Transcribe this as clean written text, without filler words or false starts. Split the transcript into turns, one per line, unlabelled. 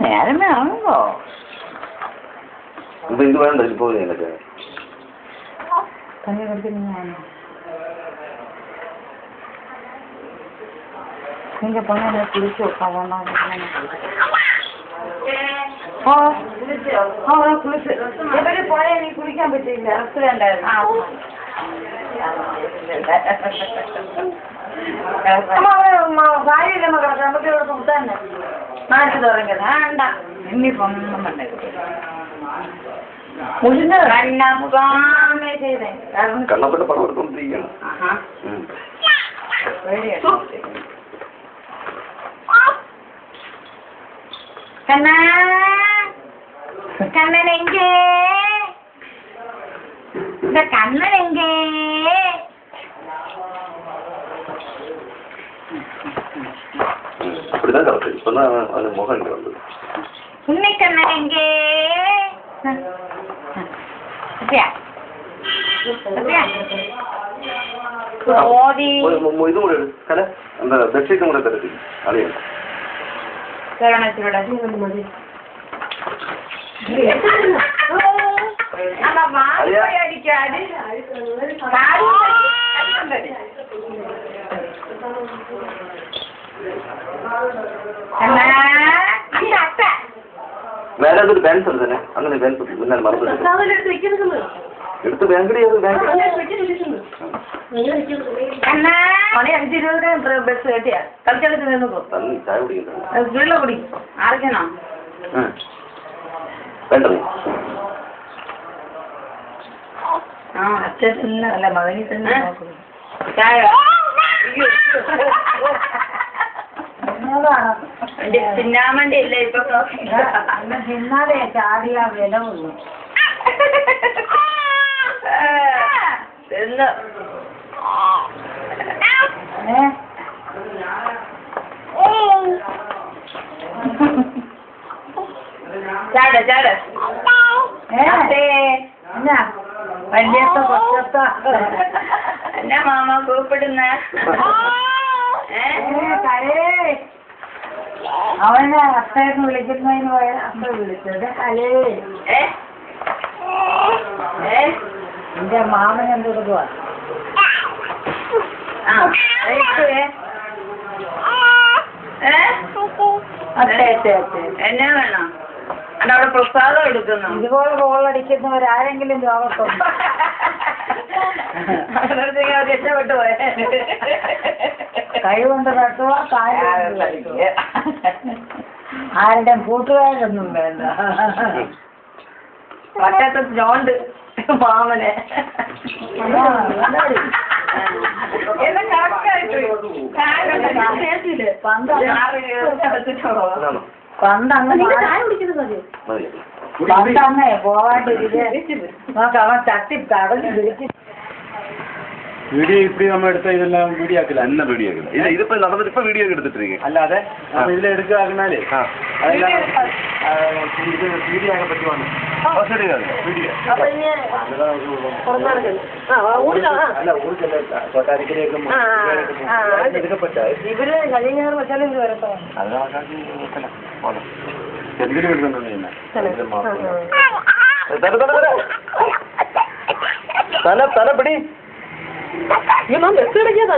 നേരമേ ആണല്ലോ
ഇത് വേണ്ട പോകുന്നതിനൊക്കെ
நீங்க பொண்ணு குளிச்சு உட்காந்து குளிச்சு எப்படி போய நீ குளிக்காம போயிட்டீங்க ரெஸ்டாரண்ட் வாயில கிடக்காம மாட்டு தொடங்க வேண்டாம் இன்னி பொண்ணு பண்ண മുഴുന്ന കണ്ണപ്പേ ചെയ്തേ
കണ്ണപ്പന്റെ പടം എടുത്തോണ്ടിരിക്കുകയാണ്.
കണ്ണാ കണ്ണനെങ്കേ കണ്ണനെങ്കേ
அப்படிதான் கரெக்ட். இப்பதான் அந்த முகம் இங்க வந்தது.
ഉണ്ണിക്കണ്ണനെങ്കേ
ഇത് കൂടെ കല എന്താ ബെഡ്ഷീറ്റും കൂടെ തരത്തി അറിയാം വേറെ എന്തൊരു ബാൻസ് ഉണ്ട് തന്നെ അങ്ങനെ ബാൻസ് മുന്നാലും മറന്നു എടുത്ത് ബാങ്കടി
ബസ് കെട്ടിയാ കളിച്ചെടുത്ത് നിന്ന്
ചായ കുടിക്കുന്നു
വീട്ടിലെ കുടി ആർക്കണോ
വേണ്ട
ആ അച്ഛൻ തന്നെ അല്ല മകനി തന്നെ ചായ തിന്നാൻ വേണ്ടിയല്ലേ ഇപ്പൊ തിന്നാലേ ചാടിയ വില വന്നു തിന്ന് ചാട ചാട വലിയത്ത കൊച്ചത്ത എന്നാ മാമ കൂപ്പിടുന്ന അവനെ അത്തേന്ന് വിളിക്കുന്നതിന് പോയ അമ്മ വിളിച്ചത് കലേ എന്റെ മാമൻ എന്തെടുക്കുവാ എന്നാ വേണം അല്ല അവിടെ പ്രസാദം എടുക്കുന്നു ഇതുപോലെ ഗോളടിക്കുന്നവരാരെങ്കിലും ലോകത്തുണ്ട് രക്ഷപ്പെട്ടു പോയ കഴിവുണ്ട് തട്ടുക ആരുടെ കൂട്ടുകാരൊന്നും വേണ്ട പറ്റത്ത് ജോണ്ട് മാമനെ പണ്ടന്നേ പോവാണ്ടിരിക്കും അവൻ തട്ടി തടഞ്ഞു വിളിച്ചു
വീഡിയോ ഇപ്പി നമ്മൾ എടുത്ത ഇതെല്ലാം വീഡിയോ ആക്കില്ല
എല്ലാം വീഡിയോ ആക്കില്ല ഇതിപ്പോ നടന്നിട്ട് ഇപ്പൊ വീഡിയോ എടുത്തിട്ടിരിക്കും
അല്ലാതെ ഇതിലെടുക്കാക്കുന്നാലേ അതെല്ലാം വീഡിയോ ആക്കാൻ പറ്റുവാണ് അല്ല ഊർജല്ല കൊട്ടാരിക്കലേക്കും
ഇവര് കഴിഞ്ഞ വെച്ചാലും ഇത് വരട്ടോ
എന്തിനു വിടുന്നുണ്ട്
തല പിടി
ബസ് കിടക്കിയതാ